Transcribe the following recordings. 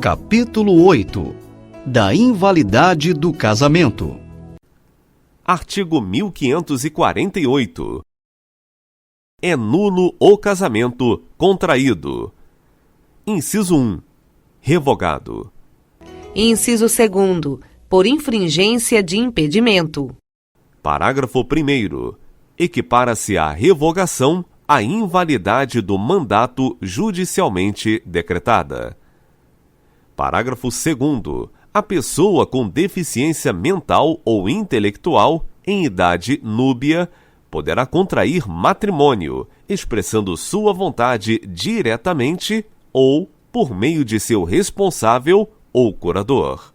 Capítulo 8. Da invalidade do casamento. Artigo 1548. É nulo o casamento contraído. Inciso 1. Revogado. Inciso 2º. Por infringência de impedimento. Parágrafo 1º. Equipara-se à revogação a invalidade do mandato judicialmente decretada. Parágrafo 2º. A pessoa com deficiência mental ou intelectual em idade núbia poderá contrair matrimônio, expressando sua vontade diretamente ou por meio de seu responsável ou curador.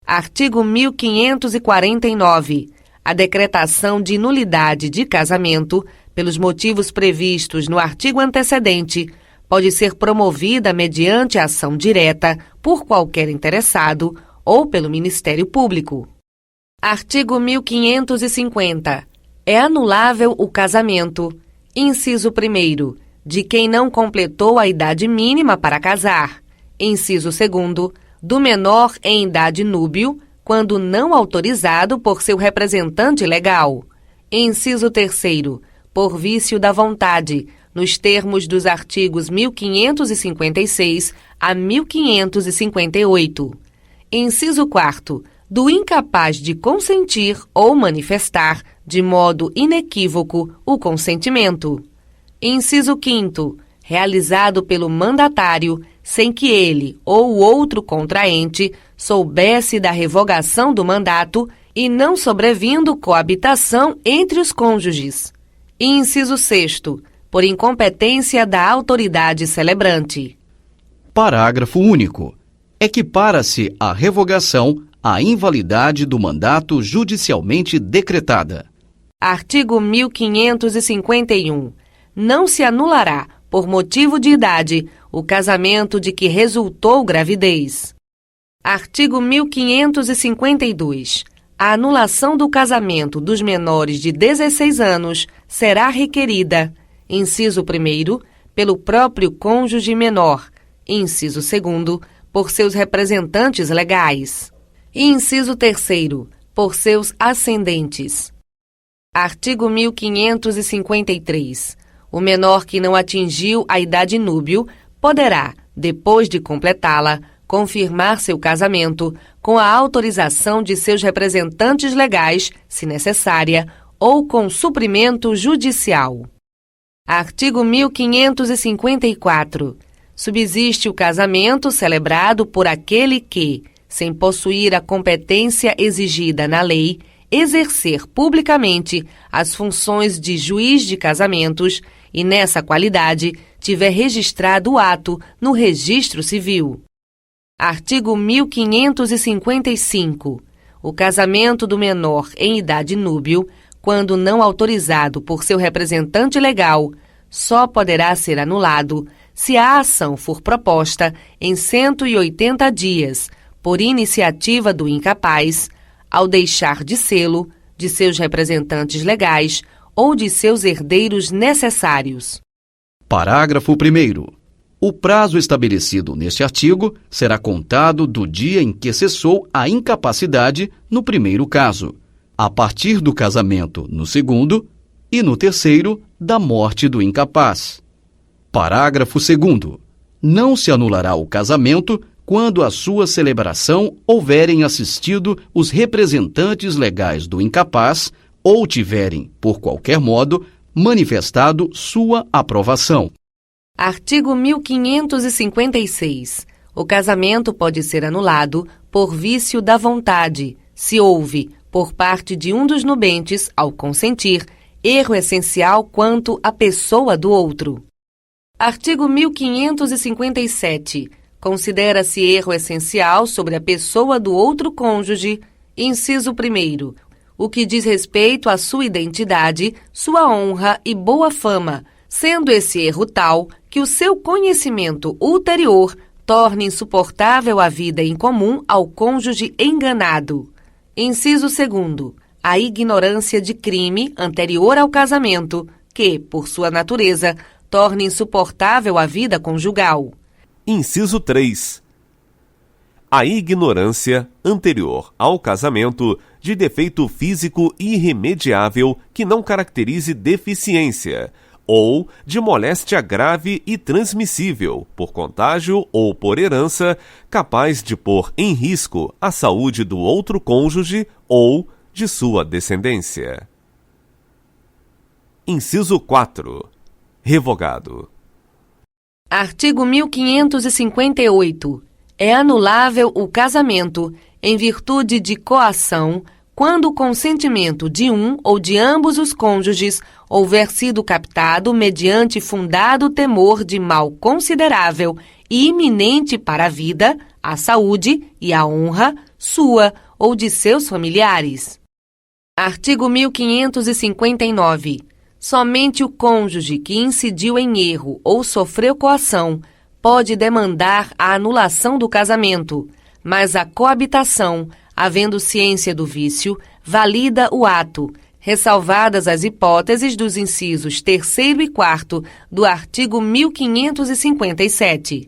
Artigo 1549. A decretação de nulidade de casamento, pelos motivos previstos no artigo antecedente, pode ser promovida mediante ação direta por qualquer interessado ou pelo Ministério Público. Artigo 1550. É anulável o casamento, inciso 1º, de quem não completou a idade mínima para casar, inciso 2º, do menor em idade núbil, quando não autorizado por seu representante legal, inciso 3º, por vício da vontade, nos termos dos artigos 1556 a 1558. Inciso 4º, do incapaz de consentir ou manifestar, de modo inequívoco, o consentimento. Inciso 5º, realizado pelo mandatário, sem que ele ou outro contraente soubesse da revogação do mandato e não sobrevindo coabitação entre os cônjuges. Inciso 6º, por incompetência da autoridade celebrante. Parágrafo único. Equipara-se a revogação à invalidade do mandato judicialmente decretada. Artigo 1551. Não se anulará, por motivo de idade, o casamento de que resultou gravidez. Artigo 1552. A anulação do casamento dos menores de 16 anos será requerida, inciso 1º, pelo próprio cônjuge menor, inciso 2º, por seus representantes legais, e inciso 3º, por seus ascendentes. Artigo 1553. O menor que não atingiu a idade núbil poderá, depois de completá-la, confirmar seu casamento com a autorização de seus representantes legais, se necessária, ou com suprimento judicial. Artigo 1554. Subsiste o casamento celebrado por aquele que, sem possuir a competência exigida na lei, exercer publicamente as funções de juiz de casamentos e, nessa qualidade, tiver registrado o ato no registro civil. Artigo 1555. O casamento do menor em idade núbil, quando não autorizado por seu representante legal, só poderá ser anulado se a ação for proposta em 180 dias, por iniciativa do incapaz, ao deixar de sê-lo, de seus representantes legais ou de seus herdeiros necessários. Parágrafo 1º. O prazo estabelecido neste artigo será contado do dia em que cessou a incapacidade no primeiro caso, a partir do casamento no segundo e, no terceiro, da morte do incapaz. Parágrafo 2º. Não se anulará o casamento quando a sua celebração houverem assistido os representantes legais do incapaz ou tiverem, por qualquer modo, manifestado sua aprovação. Artigo 1556. O casamento pode ser anulado por vício da vontade, se houve, por parte de um dos nubentes, ao consentir, erro essencial quanto à pessoa do outro. Artigo 1557. Considera-se erro essencial sobre a pessoa do outro cônjuge, inciso 1º, o que diz respeito à sua identidade, sua honra e boa fama, sendo esse erro tal que o seu conhecimento ulterior torne insuportável a vida em comum ao cônjuge enganado. Inciso 2º, a ignorância de crime anterior ao casamento, que, por sua natureza, torne insuportável a vida conjugal. Inciso 3. a ignorância anterior ao casamento de defeito físico irremediável que não caracterize deficiência, ou de moléstia grave e transmissível, por contágio ou por herança, capaz de pôr em risco a saúde do outro cônjuge ou de sua descendência. Inciso 4. Revogado. Artigo 1558. É anulável o casamento, em virtude de coação, quando o consentimento de um ou de ambos os cônjuges houver sido captado mediante fundado temor de mal considerável e iminente para a vida, a saúde e a honra sua ou de seus familiares. Artigo 1559. Somente o cônjuge que incidiu em erro ou sofreu coação pode demandar a anulação do casamento, mas a coabitação, havendo ciência do vício, valida o ato, ressalvadas as hipóteses dos incisos 3º e 4º do artigo 1557.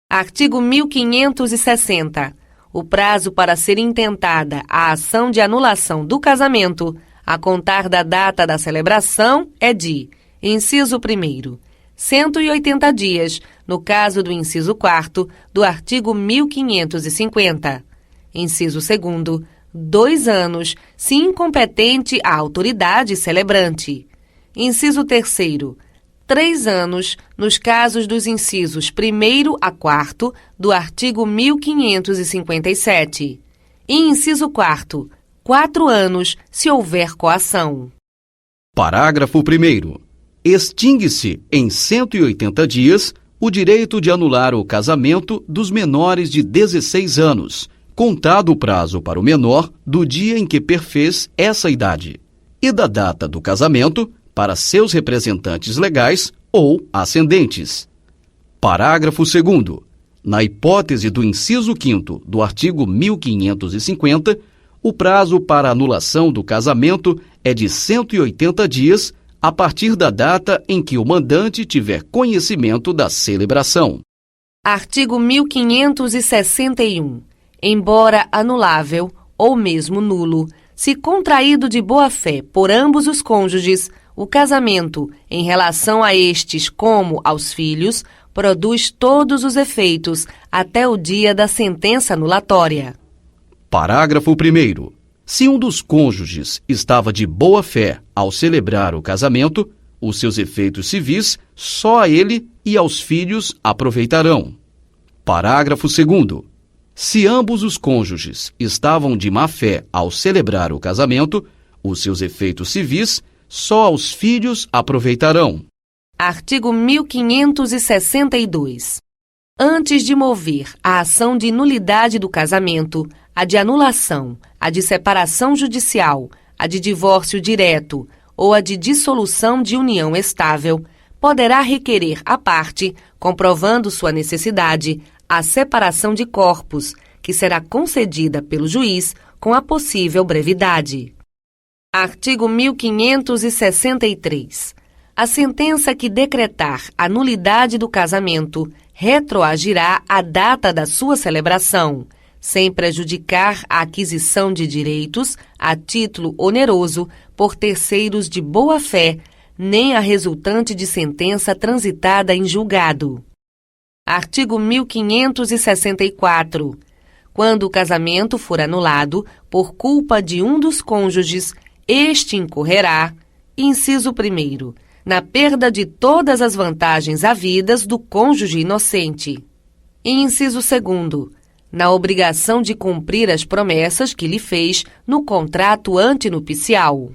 Artigo 1560. O prazo para ser intentada a ação de anulação do casamento, a contar da data da celebração, é de: inciso 1º, 180 dias, no caso do inciso 4º do artigo 1550. Inciso 2º, 2 anos, se incompetente a autoridade celebrante. Inciso 3º, 3 anos, nos casos dos incisos 1º a 4º do artigo 1557. E inciso 4º, 4 anos, se houver coação. Parágrafo 1º. Extingue-se, em 180 dias, o direito de anular o casamento dos menores de 16 anos, contado o prazo para o menor do dia em que perfez essa idade, e da data do casamento para seus representantes legais ou ascendentes. Parágrafo 2º. Na hipótese do inciso 5º do artigo 1550, o prazo para anulação do casamento é de 180 dias a partir da data em que o mandante tiver conhecimento da celebração. Artigo 1561. Embora anulável, ou mesmo nulo, se contraído de boa-fé por ambos os cônjuges, o casamento, em relação a estes como aos filhos, produz todos os efeitos até o dia da sentença anulatória. Parágrafo 1º. Se um dos cônjuges estava de boa-fé ao celebrar o casamento, os seus efeitos civis só a ele e aos filhos aproveitarão. Parágrafo 2º. Se ambos os cônjuges estavam de má-fé ao celebrar o casamento, os seus efeitos civis só aos filhos aproveitarão. Artigo 1562. Antes de mover a ação de nulidade do casamento, a de anulação, a de separação judicial, a de divórcio direto ou a de dissolução de união estável, poderá requerer à parte, comprovando sua necessidade, a separação de corpos, que será concedida pelo juiz com a possível brevidade. Artigo 1563. A sentença que decretar a nulidade do casamento retroagirá à data da sua celebração, sem prejudicar a aquisição de direitos a título oneroso por terceiros de boa-fé, nem a resultante de sentença transitada em julgado. Artigo 1564. Quando o casamento for anulado por culpa de um dos cônjuges, este incorrerá, inciso 1º, na perda de todas as vantagens havidas do cônjuge inocente. E inciso 2º, na obrigação de cumprir as promessas que lhe fez no contrato antenupcial.